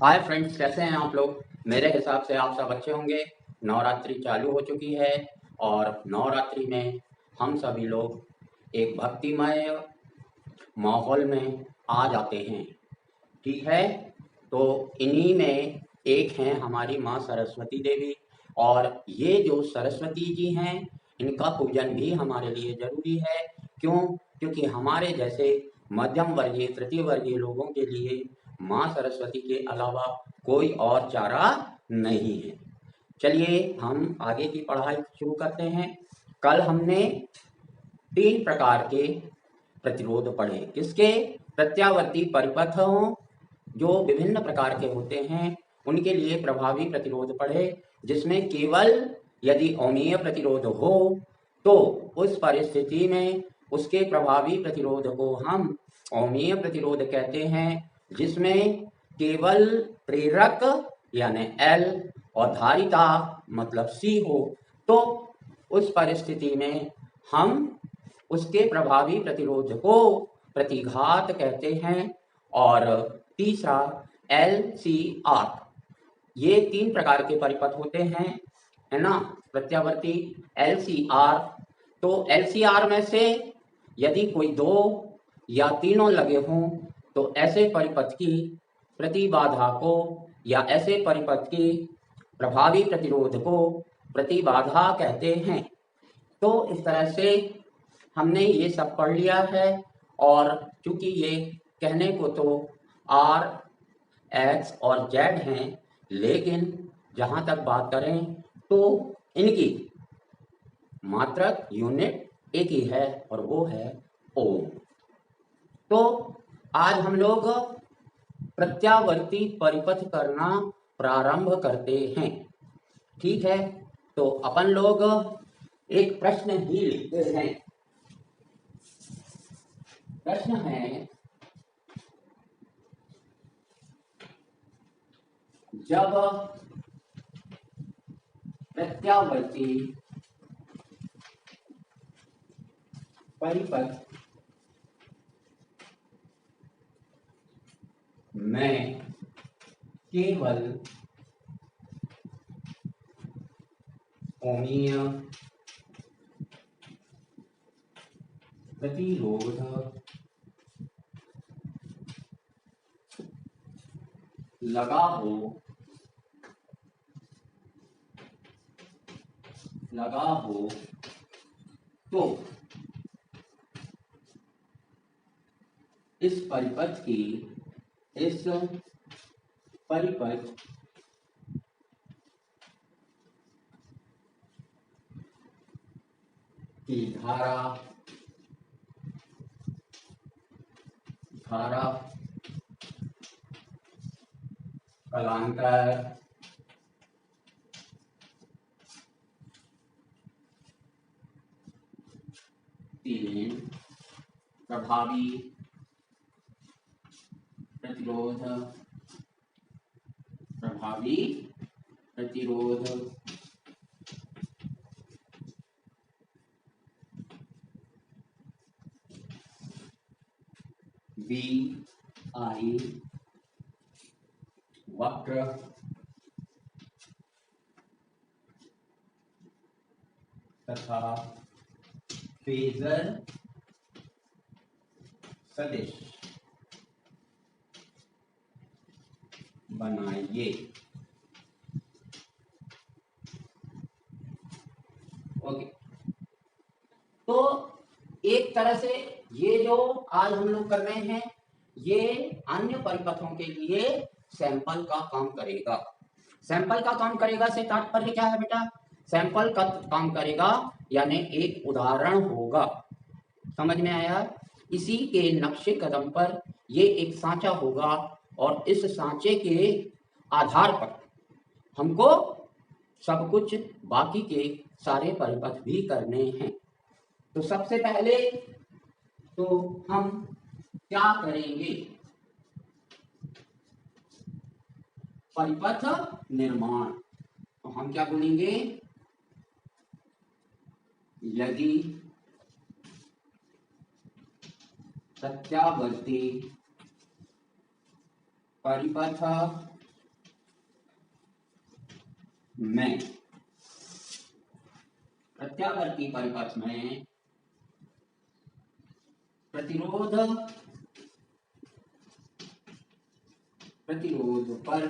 Hi friends, कैसे हैं आप लोग। मेरे हिसाब से आप सब अच्छे होंगे। नवरात्रि चालू हो चुकी है और नवरात्रि में हम सभी लोग एक भक्तिमय माहौल में आ जाते हैं। ठीक है, तो इन्हीं में एक हैं हमारी माँ सरस्वती देवी। और ये जो सरस्वती जी हैं, इनका पूजन भी हमारे लिए ज़रूरी है। क्यों? क्योंकि हमारे जैसे मध्यम वर्गीय तृतीय वर्गीय लोगों के लिए माँ सरस्वती के अलावा कोई और चारा नहीं है। चलिए हम आगे की पढ़ाई शुरू करते हैं। कल हमने 3 प्रकार के प्रतिरोध पढ़े। किसके? प्रत्यावर्ती परिपथों जो विभिन्न प्रकार के होते हैं उनके लिए प्रभावी प्रतिरोध पढ़े, जिसमें केवल यदि अम्लीय प्रतिरोध हो तो उस परिस्थिति में उसके प्रभावी प्रतिरोध को हम अम्लीय प्रतिरोध कहते हैं, जिसमें केवल प्रेरक यानी L और धारिता मतलब C हो तो उस परिस्थिति में हम उसके प्रभावी प्रतिरोध को प्रतिघात कहते हैं। और तीसरा LCR। ये 3 प्रकार के परिपथ होते हैं, है ना, प्रत्यावर्ती LCR। तो LCR में से यदि कोई 2 या तीनों लगे हों तो ऐसे परिपथ की प्रतिबाधा को या ऐसे परिपथ की प्रभावी प्रतिरोध को प्रतिबाधा कहते हैं। तो इस तरह से हमने ये सब पढ़ लिया है। और चूंकि ये कहने को तो R, X और Z हैं, लेकिन जहाँ तक बात करें तो इनकी मात्रक यूनिट एक ही है और वो है ओम। तो आज हम लोग प्रत्यावर्ती परिपथ करना प्रारंभ करते हैं। ठीक है, तो अपन लोग एक प्रश्न ही लिखते हैं। प्रश्न है, जब प्रत्यावर्ती परिपथ में केवल कोणीय प्रतिरोध लगा हो तो इस परिपथ की धारा कालांतर तीन प्रभावी प्रतिरोध BI वक्र तथा फेजर सदिश बनाइए। ओके, तो एक तरह से ये जो आज हम लोग कर रहे हैं ये अन्य परिपथों के लिए सैंपल का काम करेगा। सैंपल का काम करेगा से तात्पर्य क्या है बेटा? सैंपल का काम करेगा यानी एक उदाहरण होगा। समझ में आया? इसी के नक्शे कदम पर ये एक सांचा होगा और इस सांचे के आधार पर हमको सब कुछ बाकी के सारे परिपथ भी करने हैं। तो सबसे पहले तो हम क्या करेंगे? परिपथ निर्माण। तो हम क्या बोलेंगे? यदि प्रत्यावर्ती परिपथ में प्रत्यावर्ती परिपथ में प्रतिरोध पर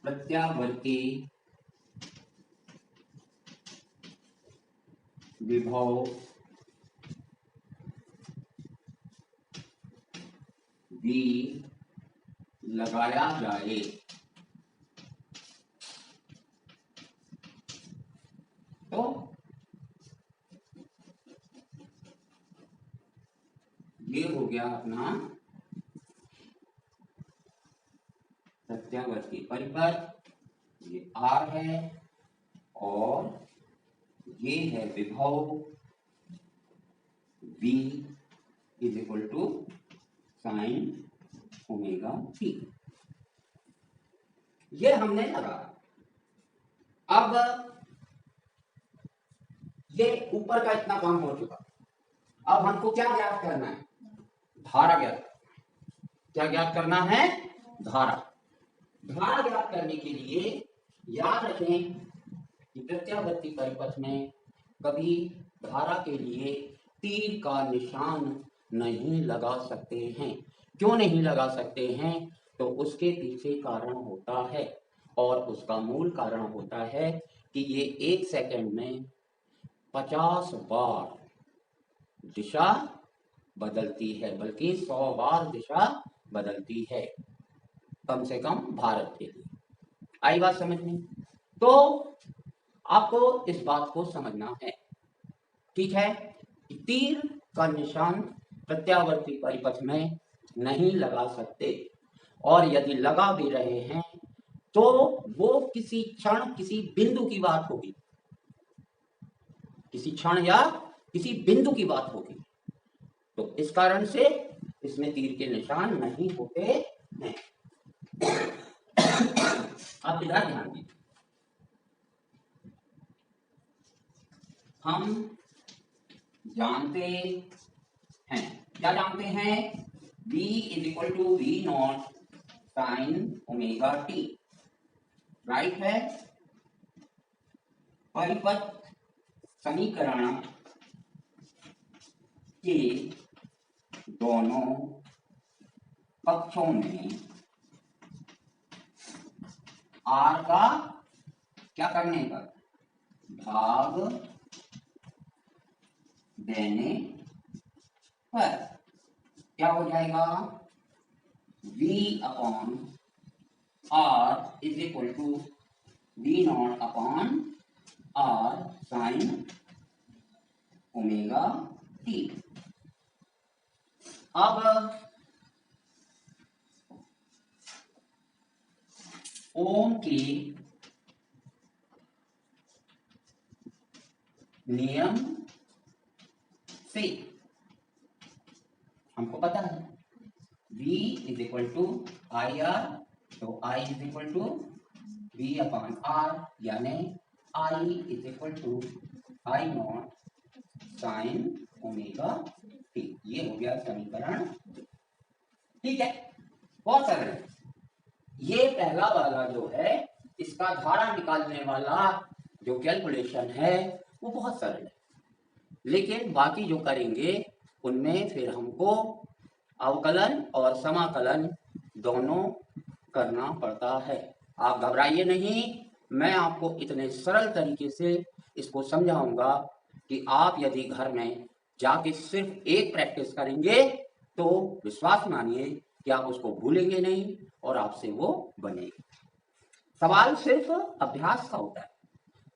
प्रत्यावर्ती विभव भी लगाया जाए। तो ये हो गया अपना प्रत्यावर्ती परिपथ, ये R है और ये है विभव V is equal to sine omega t. ये हमने लगा। अब ये ऊपर का इतना काम हो चुका। अब हमको क्या ज्ञात करना है? धारा ज्ञात। क्या ज्ञात करना है? धारा। धारा ज्ञात करने के लिए याद रखें कि प्रत्यावर्ती परिपथ में कभी धारा के लिए तीर का निशान नहीं लगा सकते हैं। क्यों नहीं लगा सकते हैं? तो उसके पीछे कारण होता है और उसका मूल कारण होता है कि ये 1 सेकंड में 50 बार दिशा बदलती है, बल्कि 100 बार दिशा बदलती है, कम से कम भारत के लिए। आई बात समझ में? तो आपको इस बात को समझना है, ठीक है, कि तीर का निशान प्रत्यावर्ती परिपथ में नहीं लगा सकते, और यदि लगा भी रहे हैं तो वो किसी क्षण किसी बिंदु की बात होगी, किसी क्षण या किसी बिंदु की बात होगी। तो इस कारण से इसमें तीर के निशान नहीं होते हैं। आप इधर ध्यान दीजिए। हम जानते हैं, क्या जानते हैं? V is equal to V not sine omega t, right है। परिपथ समीकरण के दोनों पक्षों में R का क्या करने पर? भाग देने पर क्या हो जाएगा? V upon R is equal to V not upon R sine omega t. अब ओम के नियम से हमको पता है V is equal to I R, तो I is equal to V upon R, यानी I is equal to I not sine omega t. ये हो गया समीकरण, ठीक है, बहुत सरल है। ये पहला वाला जो है, इसका धारा निकालने वाला जो कैलकुलेशन है वो बहुत सरल है, लेकिन बाकी जो करेंगे उनमें फिर हमको अवकलन और समाकलन दोनों करना पड़ता है। आप घबराइए नहीं, मैं आपको इतने सरल तरीके से इसको समझाऊंगा कि आप यदि घर में जाके सिर्फ एक प्रैक्टिस करेंगे तो विश्वास मानिए कि आप उसको भूलेंगे नहीं और आपसे वो बनेगी। सवाल सिर्फ अभ्यास का होता है।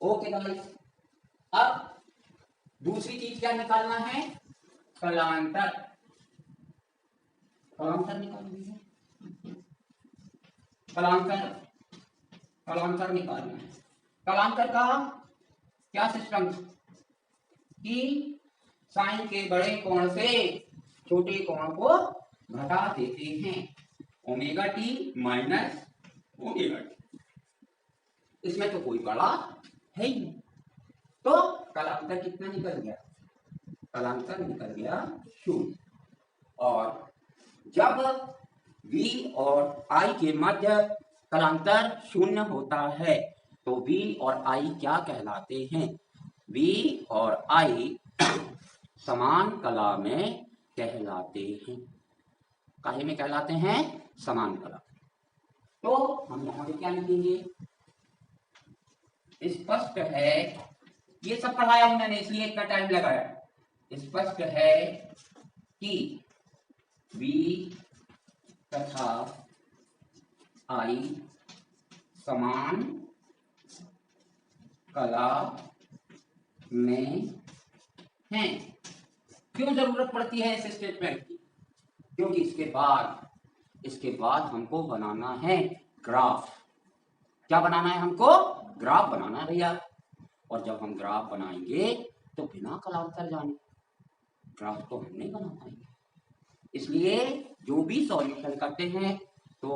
ओके गाइस, अब दूसरी चीज क्या निकालना है? कलांतर। कलांतर निकालना है, कलांतर निकालना है। कलांतर का क्या सिस्टम कि साइन के बड़े कोण से छोटे कोण को घटा देते हैं, omega T minus omega T. इसमें तो कोई बड़ा है ही नहीं, तो कलांतर कितना निकल गया? कलांतर निकल गया 0। और जब V और I के मध्य कलांतर शून्य होता है। तो V और I क्या कहलाते हैं? V और I समान कला में कहलाते हैं। काहे में कहलाते हैं? समान कला। तो हम यहाँ पे क्या लिखेंगे? स्पष्ट है, ये सब पढ़ाया हूं मैंने इसलिए इतना टाइम लगाया। स्पष्ट है कि V तथा I समान कला में हैं। क्यों जरूरत पड़ती है इस स्टेटमेंट की? क्योंकि इसके बाद हमको बनाना है ग्राफ। क्या बनाना है हमको? ग्राफ बनाना है भैया। और जब हम ग्राफ बनाएंगे तो बिना कलांतर जाने ग्राफ तो हम नहीं बना पाएंगे। इसलिए जो भी सॉल्यूशन करते हैं तो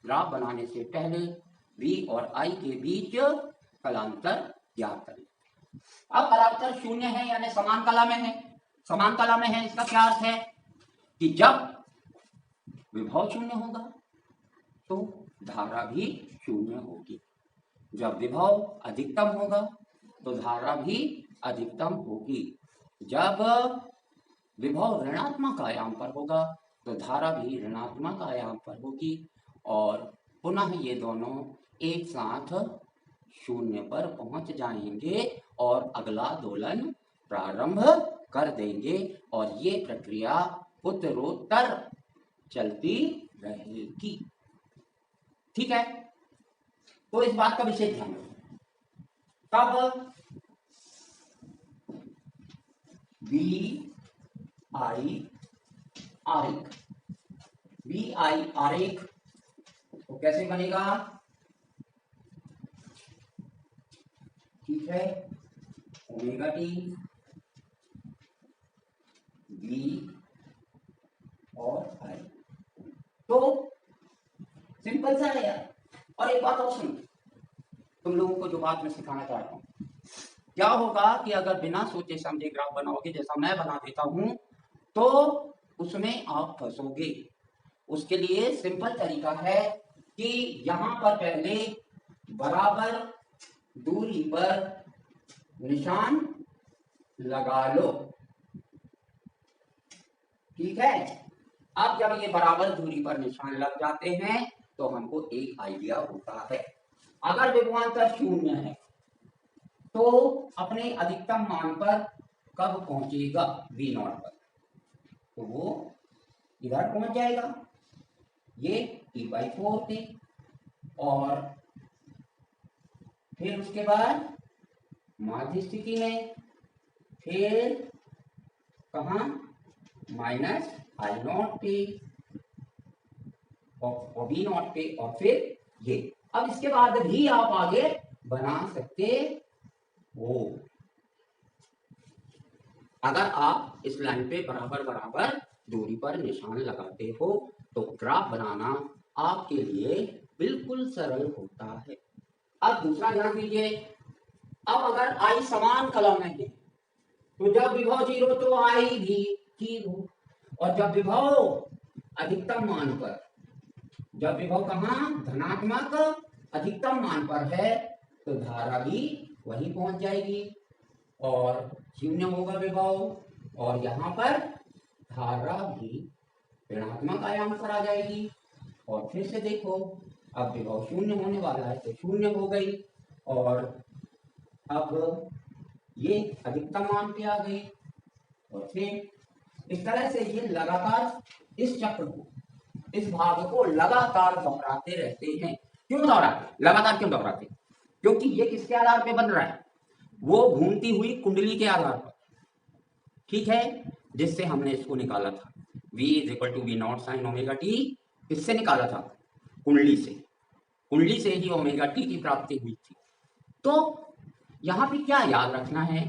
ग्राफ बनाने से पहले V और I के बीच कलांतर ज्ञात करें। अब कलांतर शून्य है यानी समान कला में है। समान कला में है इसका क्या अर्थ है? कि जब विभव शून्य होगा तो धारा भी शून्य होगी। जब विभव अधिकतम होगा तो धारा भी अधिकतम होगी। जब विभव ऋणात्मक आयाम पर होगा तो धारा भी ऋणात्मक आयाम पर होगी। और पुनः ये दोनों एक साथ शून्य पर पहुंच जाएंगे और अगला दोलन प्रारंभ कर देंगे और ये प्रक्रिया उत्तरोत्तर चलती रहेगी। ठीक है, तो इस बात का विशेष ध्यान रखें। तब VI आरेख तो कैसे बनेगा? ठीक है, ओमेगा टी V और I। तो सिंपल सा है यार। और एक बात और सुनो, तुम लोगों को जो बात मैं सिखाना चाहता हूँ, क्या होगा कि अगर बिना सोचे समझे ग्राफ बनाओगे जैसा मैं बना देता हूं तो उसमें आप फंसोगे। उसके लिए सिंपल तरीका है कि यहां पर पहले बराबर दूरी पर निशान लगा लो। ठीक है, अब जब ये बराबर दूरी पर निशान लग जाते हैं तो हमको एक आइडिया होता है। अगर विभवांतर शून्य है तो अपने अधिकतम मान पर कब पहुंचेगा? V0 पर। तो वो इधर पहुंच जाएगा, ये T/4 थे। और फिर उसके बाद माध्य स्थिति में फिर कहा -I0 पे और V0 पे और फिर ये। अब इसके बाद भी आप आगे बना सकते हो अगर आप इस लाइन पे बराबर बराबर दूरी पर निशान लगाते हो तो ग्राफ बनाना आपके लिए बिल्कुल सरल होता है। अब दूसरा ध्यान दीजिए, अब अगर I समान कला में है तो जब विभव 0 तो I भी 0। और जब विभव अधिकतम मान पर, जब विभव कहाँ धनात्मक अधिकतम मान पर है तो धारा भी वहीं पहुंच जाएगी और शून्य होगा विभव। और यहाँ पर धारा भी ऋणात्मक आयाम पर आ जाएगी। और फिर से देखो, अब विभव शून्य होने वाला है तो शून्य हो गई और अब ये अधिकतम मान पे आ गई। और फिर इस तरह से ये लगातार इस चक्र को, इस भाग को लगातार दोहराते रहते हैं। क्यों दोहराते? लगातार क्यों दोहराते? क्योंकि ये किसके आधार पे बन रहा है? वो घूमती हुई कुंडली के आधार पर। ठीक है, जिससे हमने इसको निकाला था V = V0 sin omega T. किससे निकाला था? कुंडली से। कुंडली से ही ओमेगा टी की प्राप्ति हुई थी। तो यहाँ पे क्या याद रखना है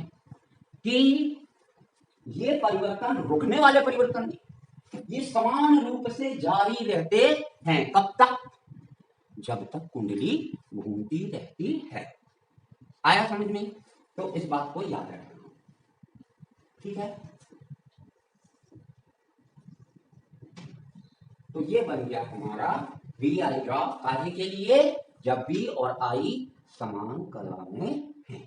कि ये परिवर्तन रुकने वाले परिवर्तन नहीं, ये समान रूप से जारी रहते हैं। कब तक? जब तक कुंडली घूमती रहती है। आया समझ में? तो इस बात को याद रखना। ठीक है, तो ये बन गया हमारा वी आई ग्राफ काहे के लिए, जब वी और आई समान कला में है।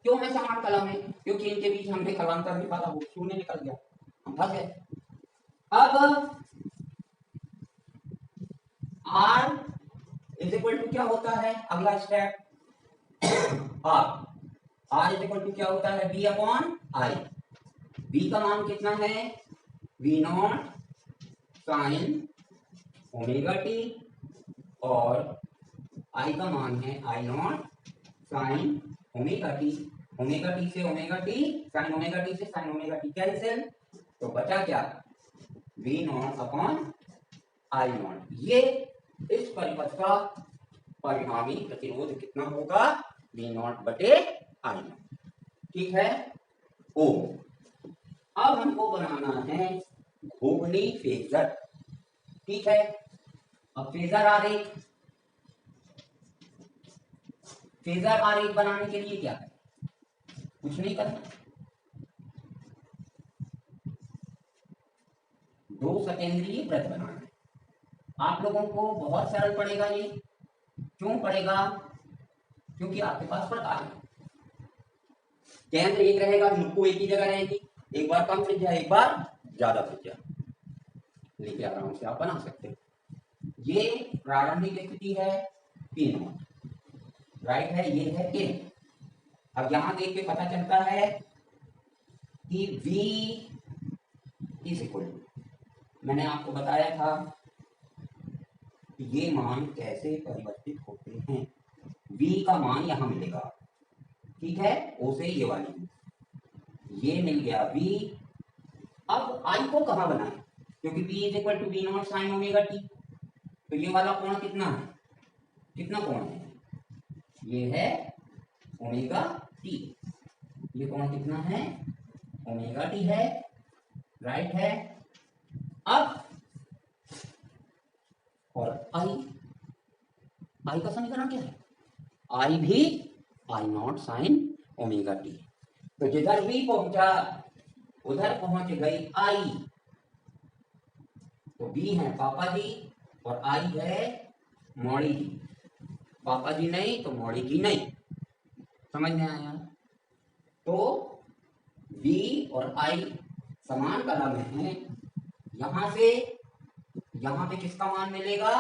क्यों है समान कला में, क्योंकि इनके बीच हमने कलांतर निकाला, वो शून्य निकल गया, हम फंस गए। अब आर इज इक्वल टू क्या होता है, अगला step, R is equal to क्या होता है, बी अपॉन आई। बी का मान कितना है, v not sine omega t, और आई का मान है i not sine omega t. Omega t से omega t, sine omega t से साइन ओमेगा टी कैंसिल, तो बचा क्या, v not upon i not. ये इस परिपथ का परिणामी प्रतिरोध कितना होगा, वी नॉट बटे आई नॉट। ठीक है। ओ अब हमको बनाना है घूर्णी फेजर। ठीक है। अब फेजर आरेख, फेजर आरेख बनाने के लिए क्या है, कुछ नहीं करना, दो सकेंद्रीय वृत्त बनाना है। आप लोगों को बहुत सरल पड़ेगा ये। क्यों पड़ेगा, क्योंकि आपके पास प्रकार है, केंद्र एक रहेगा, नुक्कू एक ही जगह रहेगी, एक बार कम त्रिज्या एक बार ज्यादा त्रिज्या, लेके आराम से आप बना सकते हो। ये प्रारंभिक स्थिति है पी नॉट, राइट है, ये है के। अब यहां देख के पता चलता है कि V इज इक्वल टू, मैंने आपको बताया था कि ये मान कैसे परिवर्तित होते हैं। V का मान यहां मिलेगा, ठीक है, O से ये वाली, ये मिल गया V। अब I को कहां बनाए, क्योंकि V is equal to V not sine omega t, तो ये वाला कोण कितना है, कितना कोण है, ये है ओमेगा टी, ये कोण कितना है, ओमेगा टी है, राइट है। अब और आई का समीकरण क्या है, आई भी आई नॉट साइन ओमेगा टी, तो जिधर भी पहुंचा उधर पहुंच गई आई, तो बी है पापा जी और आई है मौड़ी जी, पापा जी नहीं तो मौड़ी जी नहीं, समझ में आया। तो बी और आई समान कला में है, यहां से यहां पे किसका मान मिलेगा,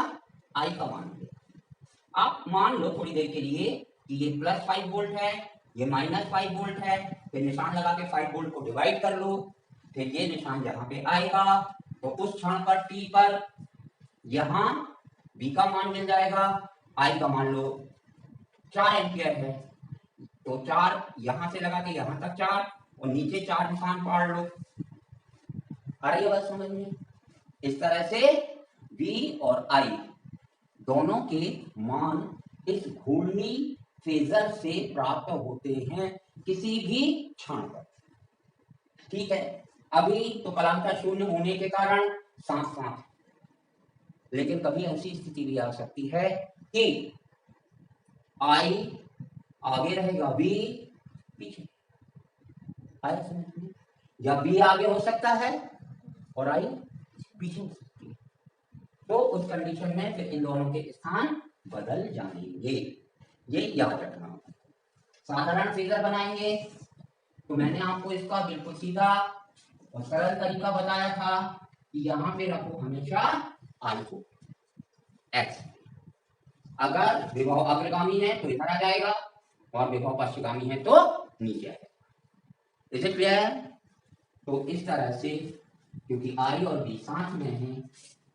आई का मान मिलेगा। आप मान लो थोड़ी देर के लिए कि ये +5 वोल्ट है, ये -5 वोल्ट है, फिर निशान लगा के 5 वोल्ट को डिवाइड कर लो, फिर ये निशान यहाँ पे आएगा, तो उस क्षण पर टी पर यहाँ बी का मान मिल जाएगा, आई का मान लो 4 एम्पियर है, तो 4 यहां से लगा के यहां तक 4 और नीचे 4 निशान पाड़ लो। आ रही है बात समझ में। इस तरह से V और I दोनों के मान इस घूर्णी फेजर से प्राप्त होते हैं किसी भी क्षण पर। ठीक है। अभी तो कलांतर शून्य होने के कारण साथ साथ, लेकिन कभी ऐसी स्थिति भी आ सकती है कि I आगे रहेगा, V पीछे, आया समझ में, या V आगे हो सकता है और I पीछे हो सकती है, तो उस कंडीशन में फिर इन दोनों के स्थान बदल जाएंगे, ये याद रखना। साधारण फेजर बनाएंगे तो मैंने आपको इसका बिल्कुल सीधा और सरल तरीका बताया था कि यहाँ पे रखो हमेशा आई को एक्स, अगर विभव अग्रगामी है तो इधर आ जाएगा और विभव पश्चिमगामी है तो नीचे आएगा। Is it clear? तो इस तरह से क्योंकि आई और बी साथ में है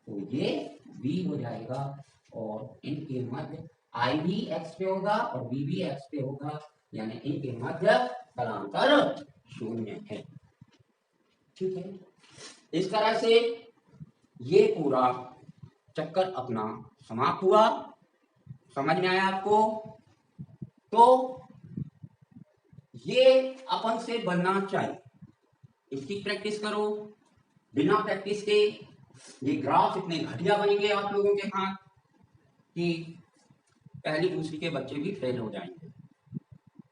तो ये बी हो जाएगा और इनके मध्य आई भी एक्स पे होगा और बी भी एक्स पे होगा, यानी इनके मध्य कलांतर शून्य है। ठीक है। इस तरह से ये पूरा चक्कर अपना समाप्त हुआ। समझ में आया आपको? तो ये अपन से बनना चाहिए, इसकी प्रैक्टिस करो। बिना प्रैक्टिस के ये ग्राफ इतने घटिया बनेंगे आप लोगों के हाथ कि पहली दूसरी के बच्चे भी फेल हो जाएंगे,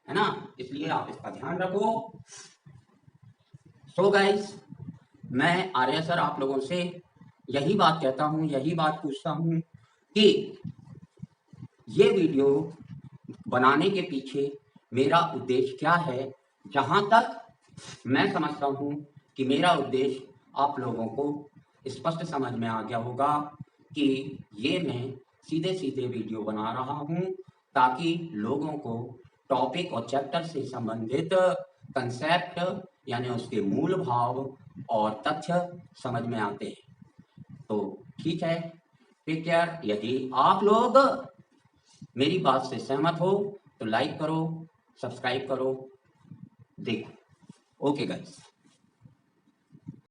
है ना। इसलिए आप इसका ध्यान रखो। सो गाइस, मैं आर्य सर आप लोगों से यही बात कहता हूँ, यही बात पूछता हूँ कि ये वीडियो बनाने के पीछे मेरा उद्देश्य क्या है। जहाँ तक मैं समझता हूँ कि मेरा उद्देश्य आप लोगों को स्पष्ट समझ में आ गया होगा कि ये मैं सीधे-सीधे वीडियो बना रहा हूँ ताकि लोगों को टॉपिक और चैप्टर से संबंधित कंसेप्ट यानी उसके मूल भाव और तथ्य समझ में आते हैं। तो ठीक है, टेक केयर। यदि आप लोग मेरी बात से सहमत हो तो लाइक करो, सब्सक्राइब करो, देखो। Okay guys.